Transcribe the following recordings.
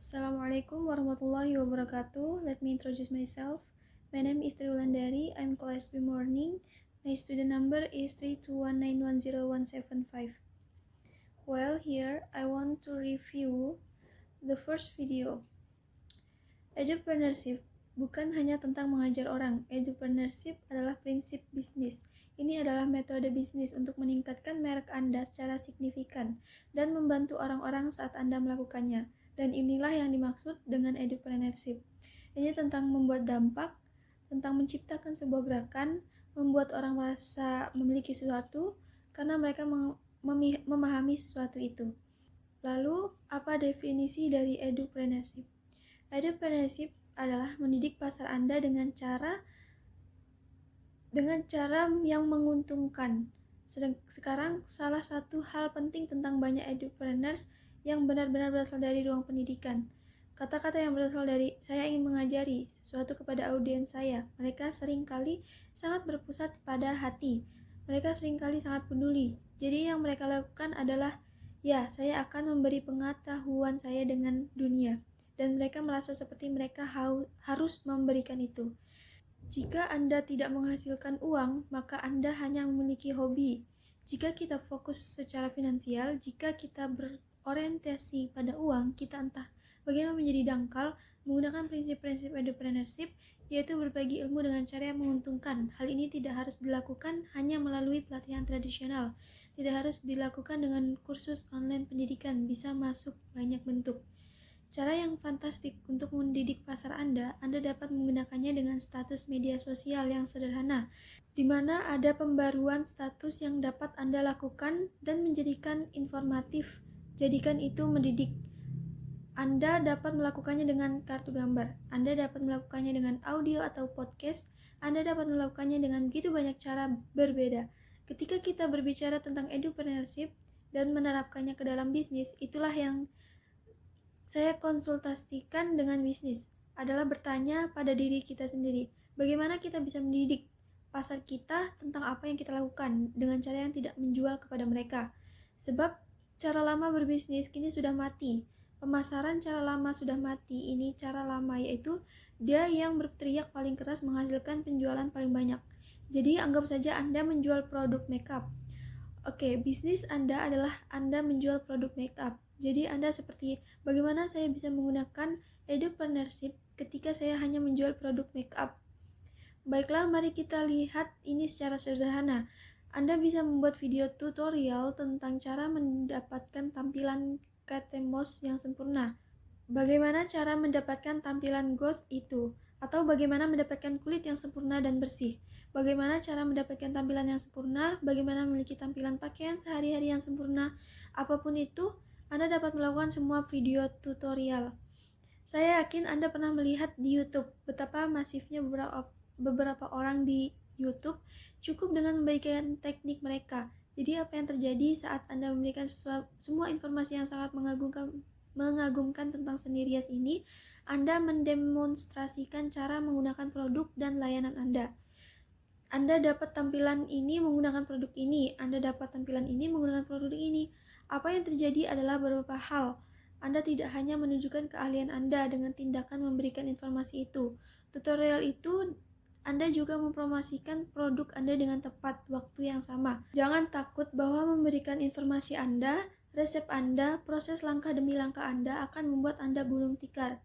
Assalamualaikum warahmatullahi wabarakatuh. Let me introduce myself. My name is Triwulandari. I'm class B morning. My student number is 321910175. Well, here I want to review the first video. Edupreneurship bukan hanya tentang mengajar orang. Edupreneurship adalah prinsip bisnis. Ini adalah metode bisnis untuk meningkatkan merek Anda secara signifikan dan membantu orang-orang saat Anda melakukannya. Dan inilah yang dimaksud dengan edupreneurship. Ini tentang membuat dampak, tentang menciptakan sebuah gerakan, membuat orang merasa memiliki sesuatu karena mereka memahami sesuatu itu. Lalu, apa definisi dari edupreneurship? Edupreneurship adalah mendidik pasar Anda dengan cara yang menguntungkan. Sekarang salah satu hal penting tentang banyak edupreneurs yang benar-benar berasal dari ruang pendidikan. Kata-kata yang berasal dari saya ingin mengajari sesuatu kepada audiens saya. Mereka seringkali sangat berpusat pada hati. Mereka seringkali sangat peduli. Jadi yang mereka lakukan adalah, ya, saya akan memberi pengetahuan saya dengan dunia. Dan mereka merasa seperti mereka harus memberikan itu. Jika Anda tidak menghasilkan uang, maka Anda hanya memiliki hobi. Jika kita fokus secara finansial, jika kita berorientasi pada uang, kita entah bagaimana menjadi dangkal menggunakan prinsip-prinsip edupreneurship, yaitu berbagi ilmu dengan cara yang menguntungkan. Hal ini tidak harus dilakukan hanya melalui pelatihan tradisional, tidak harus dilakukan dengan kursus online pendidikan, bisa masuk banyak bentuk. Cara yang fantastik untuk mendidik pasar Anda dapat menggunakannya dengan status media sosial yang sederhana, di mana ada pembaruan status yang dapat Anda lakukan dan menjadikan informatif. Jadikan itu mendidik. Anda dapat melakukannya dengan kartu gambar, Anda dapat melakukannya dengan audio atau podcast, Anda dapat melakukannya dengan begitu banyak cara berbeda. Ketika kita berbicara tentang edupreneurship dan menerapkannya ke dalam bisnis, itulah yang saya konsultasikan dengan bisnis, adalah bertanya pada diri kita sendiri, bagaimana kita bisa mendidik pasar kita tentang apa yang kita lakukan dengan cara yang tidak menjual kepada mereka. Sebab cara lama berbisnis kini sudah mati. Pemasaran cara lama sudah mati. Ini cara lama, yaitu dia yang berteriak paling keras menghasilkan penjualan paling banyak. Jadi anggap saja Anda menjual produk makeup. Oke, bisnis Anda adalah Anda menjual produk makeup. Jadi Anda seperti, bagaimana saya bisa menggunakan edupreneurship ketika saya hanya menjual produk makeup? Baiklah, mari kita lihat ini secara sederhana. Anda bisa membuat video tutorial tentang cara mendapatkan tampilan KTMOS yang sempurna. Bagaimana cara mendapatkan tampilan gold itu? Atau bagaimana mendapatkan kulit yang sempurna dan bersih? Bagaimana cara mendapatkan tampilan yang sempurna? Bagaimana memiliki tampilan pakaian sehari-hari yang sempurna? Apapun itu, Anda dapat melakukan semua video tutorial. Saya yakin Anda pernah melihat di YouTube betapa masifnya beberapa orang di YouTube cukup dengan membagikan teknik mereka. Jadi apa yang terjadi saat Anda memberikan semua informasi yang sangat mengagumkan tentang sendirias ini, Anda mendemonstrasikan cara menggunakan produk dan layanan Anda. Anda dapat tampilan ini menggunakan produk ini, Anda dapat tampilan ini menggunakan produk ini. Apa yang terjadi adalah beberapa hal. Anda tidak hanya menunjukkan keahlian Anda dengan tindakan memberikan informasi itu. Tutorial itu Anda juga mempromosikan produk Anda dengan tepat waktu yang sama. Jangan takut bahwa memberikan informasi Anda, resep Anda, proses langkah demi langkah Anda akan membuat Anda gulung tikar.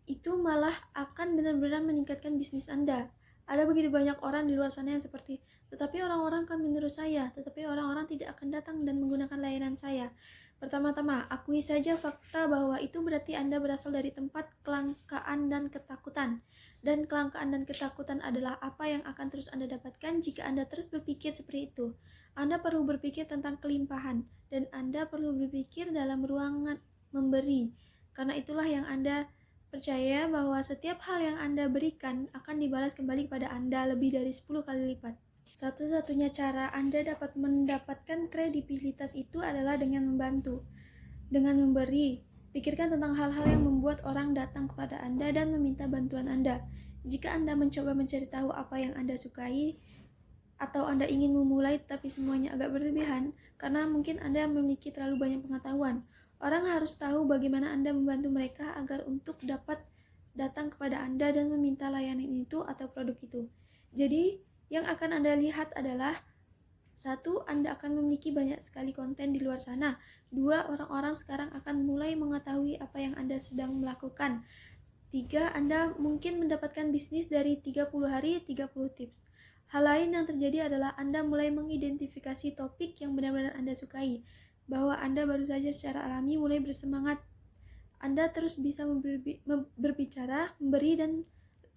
Itu malah akan benar-benar meningkatkan bisnis Anda. Ada begitu banyak orang di luar sana yang seperti, tetapi orang-orang kan meniru saya, tetapi orang-orang tidak akan datang dan menggunakan layanan saya. Pertama-tama, akui saja fakta bahwa itu berarti Anda berasal dari tempat kelangkaan dan ketakutan. Dan kelangkaan dan ketakutan adalah apa yang akan terus Anda dapatkan jika Anda terus berpikir seperti itu. Anda perlu berpikir tentang kelimpahan, dan Anda perlu berpikir dalam ruangan memberi. Karena itulah yang Anda percaya bahwa setiap hal yang Anda berikan akan dibalas kembali kepada Anda lebih dari 10 kali lipat. Satu-satunya cara Anda dapat mendapatkan kredibilitas itu adalah dengan membantu, dengan memberi. Pikirkan tentang hal-hal yang membuat orang datang kepada Anda dan meminta bantuan Anda. Jika Anda mencoba mencari tahu apa yang Anda sukai, atau Anda ingin memulai tapi semuanya agak berlebihan, karena mungkin Anda memiliki terlalu banyak pengetahuan, Orang harus tahu bagaimana Anda membantu mereka agar untuk dapat datang kepada Anda dan meminta layanan itu atau produk itu. Jadi, yang akan Anda lihat adalah 1. Anda akan memiliki banyak sekali konten di luar sana. 2. Orang-orang sekarang akan mulai mengetahui apa yang Anda sedang melakukan. 3. Anda mungkin mendapatkan bisnis dari 30 hari 30 tips. Hal lain yang terjadi adalah Anda mulai mengidentifikasi topik yang benar-benar Anda sukai, bahwa Anda baru saja secara alami mulai bersemangat. Anda terus bisa berbicara, memberi, dan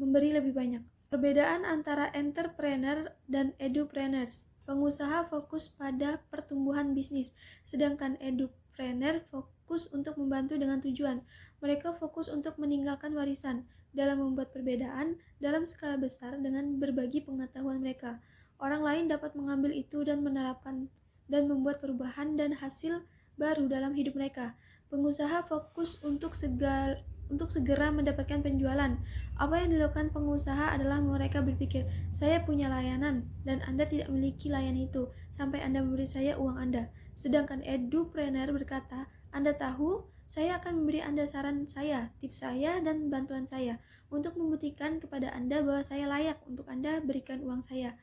memberi lebih banyak. Perbedaan antara entrepreneur dan edupreneurs. Pengusaha fokus pada pertumbuhan bisnis, sedangkan edupreneur fokus untuk membantu dengan tujuan. Mereka fokus untuk meninggalkan warisan. Dalam membuat perbedaan dalam skala besar dengan berbagi pengetahuan mereka, orang lain dapat mengambil itu dan menerapkan dan membuat perubahan dan hasil baru dalam hidup mereka. Pengusaha fokus untuk segera mendapatkan penjualan. Apa yang dilakukan pengusaha adalah mereka berpikir, saya punya layanan dan Anda tidak memiliki layanan itu sampai Anda memberi saya uang Anda. Sedangkan edupreneur berkata, Anda tahu, saya akan memberi Anda saran saya, tips saya, dan bantuan saya untuk membuktikan kepada Anda bahwa saya layak untuk Anda berikan uang saya.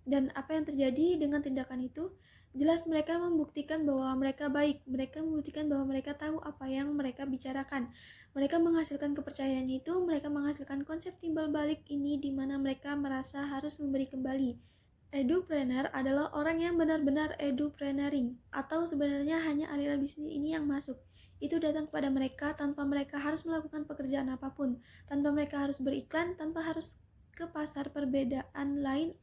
Dan apa yang terjadi dengan tindakan itu? Jelas mereka membuktikan bahwa mereka baik, mereka membuktikan bahwa mereka tahu apa yang mereka bicarakan. Mereka menghasilkan kepercayaan itu, mereka menghasilkan konsep timbal balik ini di mana mereka merasa harus memberi kembali. Edupreneur adalah orang yang benar-benar edupreneuring, atau sebenarnya hanya aliran bisnis ini yang masuk. Itu datang kepada mereka tanpa mereka harus melakukan pekerjaan apapun, tanpa mereka harus beriklan, tanpa harus ke pasar. Perbedaan lain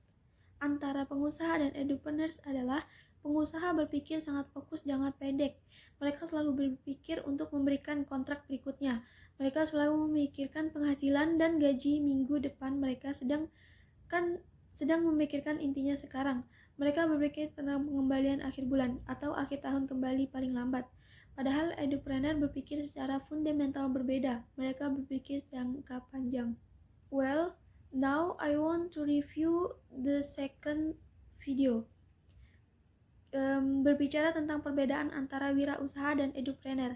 antara pengusaha dan edupreneurs adalah pengusaha berpikir sangat fokus jangka pendek. Mereka selalu berpikir untuk memberikan kontrak berikutnya. Mereka selalu memikirkan penghasilan dan gaji minggu depan. Mereka sedang memikirkan intinya sekarang. Mereka berpikir tentang pengembalian akhir bulan atau akhir tahun kembali paling lambat. Padahal edupreneur berpikir secara fundamental berbeda. Mereka berpikir jangka panjang. Well, now I want to review the second video. Berbicara tentang perbedaan antara wirausaha dan edupreneur.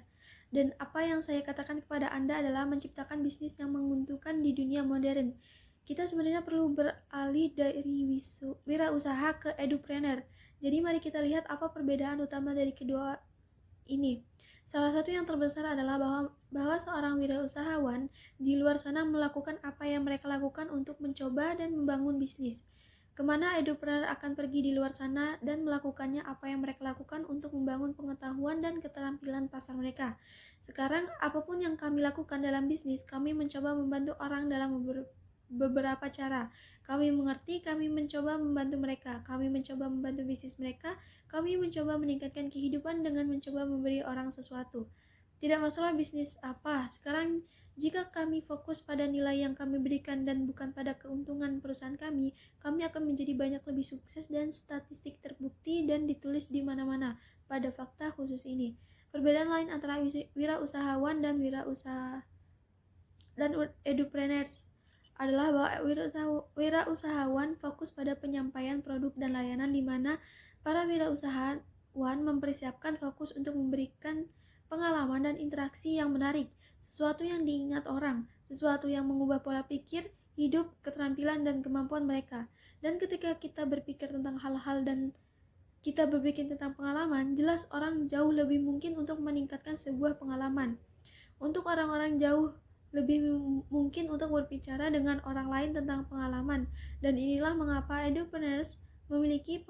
Dan apa yang saya katakan kepada Anda adalah menciptakan bisnis yang menguntungkan di dunia modern. Kita sebenarnya perlu beralih dari wirausaha ke edupreneur. Jadi mari kita lihat apa perbedaan utama dari kedua ini. Salah satu yang terbesar adalah bahwa seorang wirausahawan di luar sana melakukan apa yang mereka lakukan untuk mencoba dan membangun bisnis. Kemana edupreneur akan pergi di luar sana dan melakukannya apa yang mereka lakukan untuk membangun pengetahuan dan keterampilan pasar mereka. Sekarang, apapun yang kami lakukan dalam bisnis, kami mencoba membantu orang dalam beberapa cara. Kami mengerti, kami mencoba membantu mereka, kami mencoba membantu bisnis mereka, kami mencoba meningkatkan kehidupan dengan mencoba memberi orang sesuatu. Tidak masalah bisnis apa. Sekarang, jika kami fokus pada nilai yang kami berikan dan bukan pada keuntungan perusahaan kami akan menjadi banyak lebih sukses dan statistik terbukti dan ditulis di mana-mana pada fakta khusus ini. Perbedaan lain antara wirausahawan dan edupreneurs adalah bahwa wirausahawan fokus pada penyampaian produk dan layanan, di mana para wirausahawan mempersiapkan fokus untuk memberikan pengalaman dan interaksi yang menarik, sesuatu yang diingat orang, sesuatu yang mengubah pola pikir, hidup, keterampilan, dan kemampuan mereka. Dan ketika kita berpikir tentang hal-hal dan kita berpikir tentang pengalaman, jelas orang jauh lebih mungkin untuk meningkatkan sebuah pengalaman. Untuk orang-orang jauh lebih mungkin untuk berbicara dengan orang lain tentang pengalaman. Dan inilah mengapa edupreneurs memiliki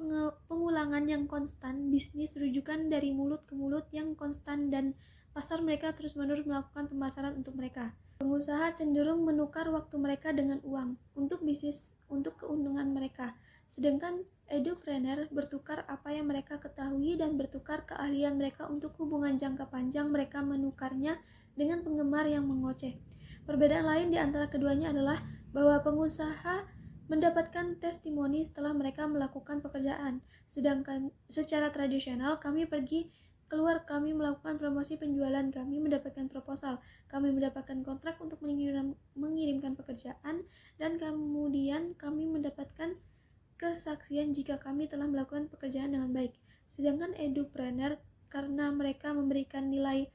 pengulangan yang konstan, bisnis rujukan dari mulut ke mulut yang konstan, dan pasar mereka terus-menerus melakukan pemasaran untuk mereka. Pengusaha cenderung menukar waktu mereka dengan uang untuk bisnis, untuk keuntungan mereka. Sedangkan edupreneur bertukar apa yang mereka ketahui dan bertukar keahlian mereka untuk hubungan jangka panjang. Mereka menukarnya dengan penggemar yang mengoceh. Perbedaan lain di antara keduanya adalah bahwa pengusaha mendapatkan testimoni setelah mereka melakukan pekerjaan. Sedangkan secara tradisional, kami pergi keluar, kami melakukan promosi penjualan, kami mendapatkan proposal, kami mendapatkan kontrak untuk mengirimkan pekerjaan, dan kemudian kami mendapatkan kesaksian jika kami telah melakukan pekerjaan dengan baik. Sedangkan edupreneur karena mereka memberikan nilai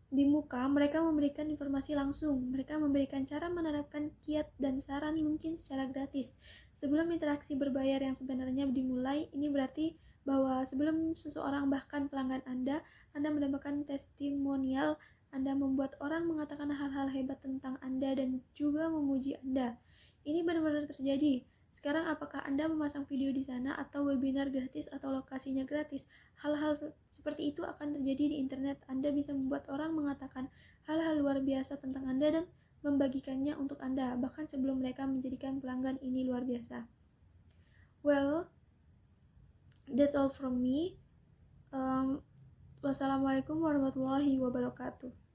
di muka, mereka memberikan informasi langsung, mereka memberikan cara menerapkan kiat dan saran mungkin secara gratis. Sebelum interaksi berbayar yang sebenarnya dimulai, ini berarti bahwa sebelum seseorang bahkan pelanggan Anda mendapatkan testimonial, Anda membuat orang mengatakan hal-hal hebat tentang Anda dan juga memuji Anda. Ini benar-benar terjadi. Sekarang apakah Anda memasang video di sana atau webinar gratis atau lokasinya gratis? Hal-hal seperti itu akan terjadi di internet. Anda bisa membuat orang mengatakan hal-hal luar biasa tentang Anda dan membagikannya untuk Anda, bahkan sebelum mereka menjadikan pelanggan ini luar biasa. Well, that's all from me. Wassalamualaikum warahmatullahi wabarakatuh.